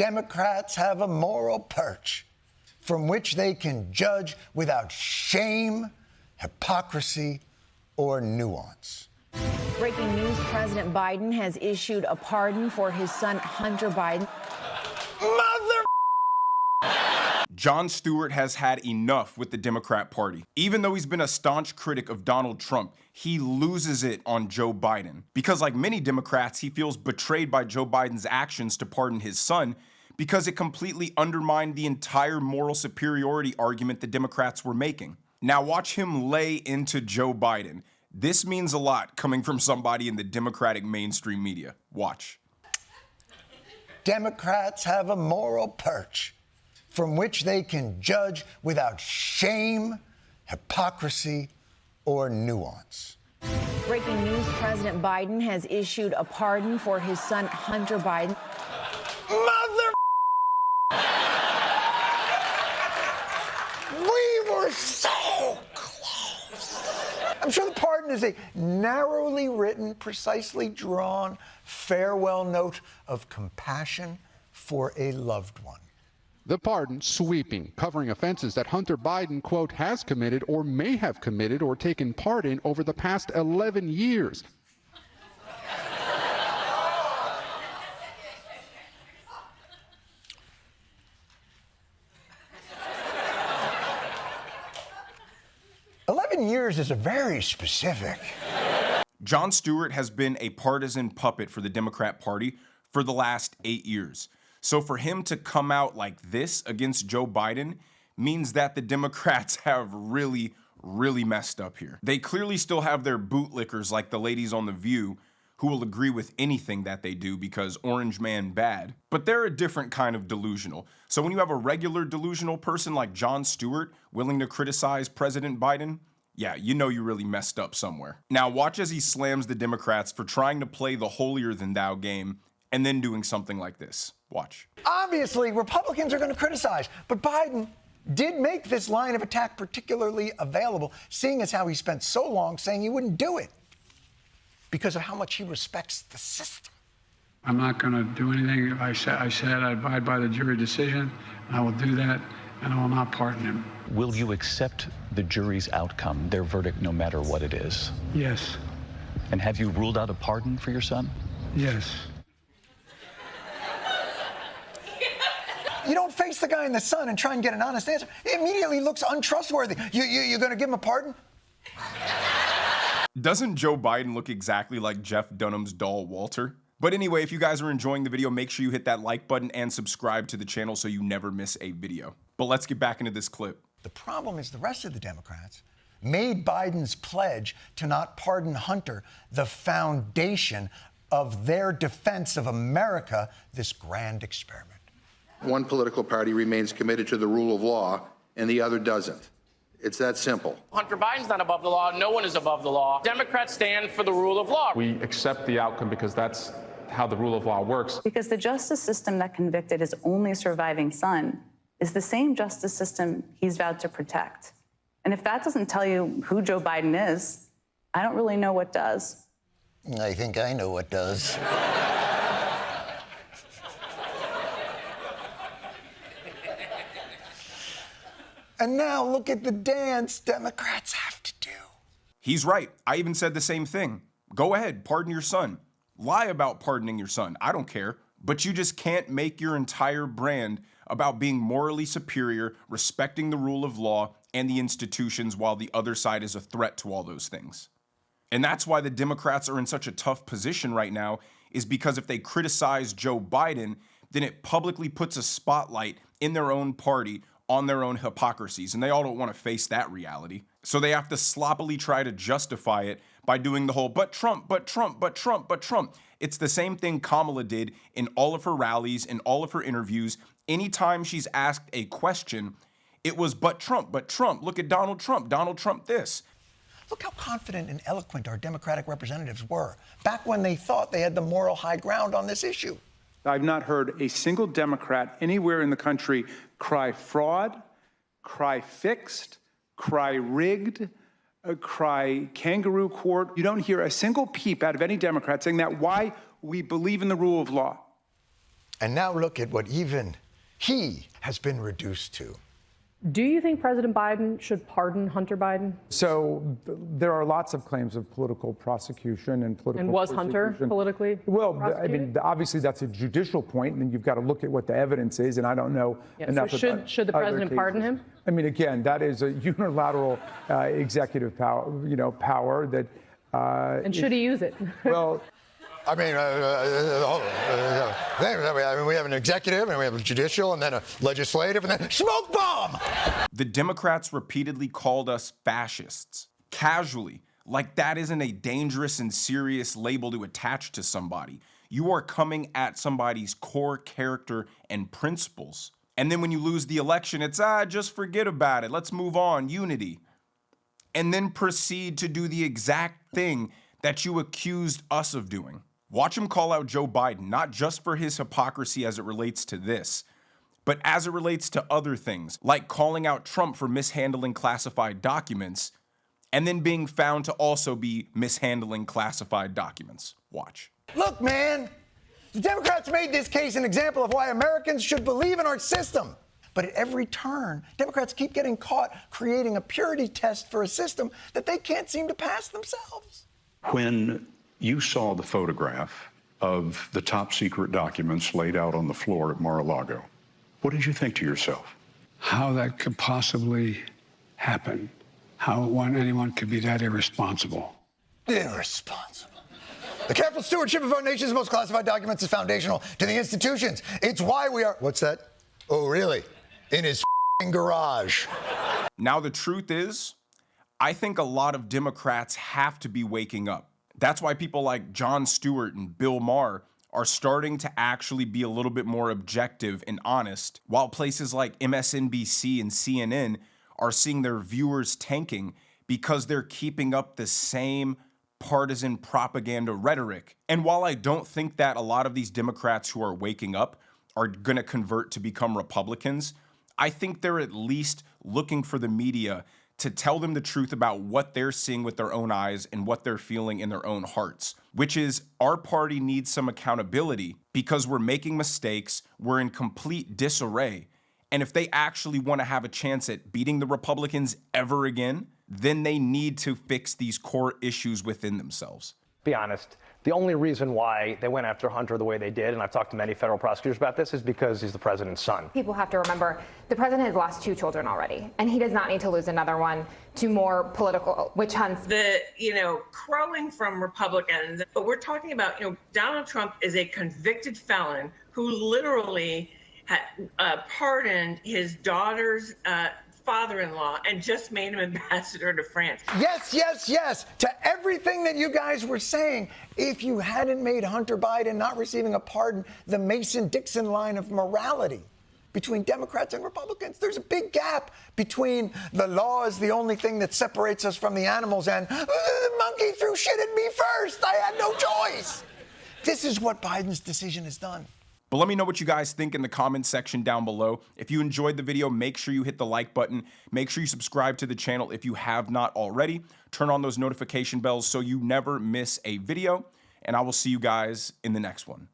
Democrats have a moral perch from which they can judge without shame, hypocrisy, or nuance. Breaking news, President Biden has issued a pardon for his son, Hunter Biden. Mother... Jon Stewart has had enough with the Democrat Party. Even though he's been a staunch critic of Donald Trump, he loses it on Joe Biden. Because like many Democrats, he feels betrayed by Joe Biden's actions to pardon his son because it completely undermined the entire moral superiority argument the Democrats were making. Now watch him lay into Joe Biden. This means a lot coming from somebody in the Democratic mainstream media. Watch. Democrats have a moral perch from which they can judge without shame, hypocrisy, or nuance. Breaking news, President Biden has issued a pardon for his son, Hunter Biden. Mother... We were so close. I'm sure the pardon is a narrowly written, precisely drawn farewell note of compassion for a loved one. The pardon sweeping, covering offenses that Hunter Biden, quote, has committed or may have committed or taken part in over the past 11 years. Years is a very specific. Jon Stewart has been a partisan puppet for the Democrat Party for the last 8 years. So for him to come out like this against Joe Biden means that the Democrats have really messed up here. They clearly still have their bootlickers like the ladies on The View who will agree with anything that they do because Orange Man bad. But they're a different kind of delusional. So when you have a regular delusional person like Jon Stewart willing to criticize President Biden, yeah, you know you really messed up somewhere. Now watch as he slams the Democrats for trying to play the holier-than-thou game and then doing something like this. Watch. Obviously, Republicans are going to criticize, but Biden did make this line of attack particularly available, seeing as how he spent so long saying he wouldn't do it because of how much he respects the system. I'm not going to do anything. I said I abide by the jury decision, and I will do that, and I will not pardon him. Will you accept the jury's outcome, their verdict, no matter what it is? Yes. And have you ruled out a pardon for your son? Yes. You don't face the guy in the sun and try and get an honest answer. He immediately looks untrustworthy. You're going to give him a pardon? Doesn't Joe Biden look exactly like Jeff Dunham's doll Walter? But anyway, if you guys are enjoying the video, make sure you hit that like button and subscribe to the channel so you never miss a video. But let's get back into this clip. The problem is the rest of the Democrats made Biden's pledge to not pardon Hunter the foundation of their defense of America, this grand experiment. One political party remains committed to the rule of law and the other doesn't. It's that simple. Hunter Biden's not above the law. No one is above the law. Democrats stand for the rule of law. We accept the outcome because that's how the rule of law works. Because the justice system that convicted his only surviving son is the same justice system he's vowed to protect. And if that doesn't tell you who Joe Biden is, I don't really know what does. I think I know what does. And now look at the dance Democrats have to do. He's right. I even said the same thing. Go ahead, pardon your son. Lie about pardoning your son. I don't care. But you just can't make your entire brand about being morally superior, respecting the rule of law and the institutions while the other side is a threat to all those things. And that's why the Democrats are in such a tough position right now, is because if they criticize Joe Biden, then it publicly puts a spotlight in their own party on their own hypocrisies, and they all don't want to face that reality. So they have to sloppily try to justify it by doing the whole, but Trump, but Trump, but Trump, but Trump. It's the same thing Kamala did in all of her rallies, in all of her interviews. Anytime she's asked a question, it was, but Trump, look at Donald Trump this. Look how confident and eloquent our Democratic representatives were back when they thought they had the moral high ground on this issue. I've not heard a single Democrat anywhere in the country cry fraud, cry fixed, cry rigged, cry kangaroo court. You don't hear a single peep out of any Democrat saying that why we believe in the rule of law. And now look at what even he has been reduced to. Do you think President Biden should pardon Hunter Biden? So there are lots of claims of political prosecution and political. And was Hunter politically prosecuted? I mean, obviously that's a judicial point, and then you've got to look at what the evidence is. And I don't know enough. So should the president pardon him? I mean, again, that is a unilateral executive power. Power that. And should he use it? Well. I mean, we have an executive, and we have a judicial, and then a legislative, and then smoke bomb! The Democrats repeatedly called us fascists, casually, like that isn't a dangerous and serious label to attach to somebody. You are coming at somebody's core character and principles. And then when you lose the election, it's, just forget about it. Let's move on, unity. And then proceed to do the exact thing that you accused us of doing. Watch him call out Joe Biden, not just for his hypocrisy as it relates to this, but as it relates to other things, like calling out Trump for mishandling classified documents, and then being found to also be mishandling classified documents. Watch. Look, man, the Democrats made this case an example of why Americans should believe in our system. But at every turn, Democrats keep getting caught creating a purity test for a system that they can't seem to pass themselves. When you saw the photograph of the top secret documents laid out on the floor at Mar-a-Lago, what did you think to yourself? How that could possibly happen. How anyone could be that irresponsible. Irresponsible. The careful stewardship of our nation's most classified documents is foundational to the institutions. It's why we are... What's that? Oh, really? In his garage. Now, the truth is, I think a lot of Democrats have to be waking up. That's why people like Jon Stewart and Bill Maher are starting to actually be a little bit more objective and honest, while places like MSNBC and CNN are seeing their viewers tanking because they're keeping up the same partisan propaganda rhetoric. And while I don't think that a lot of these Democrats who are waking up are going to convert to become Republicans, I think they're at least looking for the media to tell them the truth about what they're seeing with their own eyes and what they're feeling in their own hearts, which is our party needs some accountability because we're making mistakes, we're in complete disarray. And if they actually want to have a chance at beating the Republicans ever again, then they need to fix these core issues within themselves. Be honest, the only reason why they went after Hunter the way they did, and I've talked to many federal prosecutors about this, is because he's the president's son. People have to remember the president has lost 2 children already, and he does not need to lose another one to more political witch hunts. The, crowing from Republicans, but we're talking about, Donald Trump is a convicted felon who literally had pardoned his daughter's father-in-law and just made him ambassador to France. Yes, yes, yes, to everything that you guys were saying. If you hadn't made Hunter Biden not receiving a pardon the Mason-Dixon line of morality between Democrats and Republicans, there's a big gap between the law is the only thing that separates us from the animals and the monkey threw shit at me first. I had no choice. This is what Biden's decision has done. But let me know what you guys think in the comments section down below. If you enjoyed the video, make sure you hit the like button. Make sure you subscribe to the channel if you have not already. Turn on those notification bells so you never miss a video. And I will see you guys in the next one.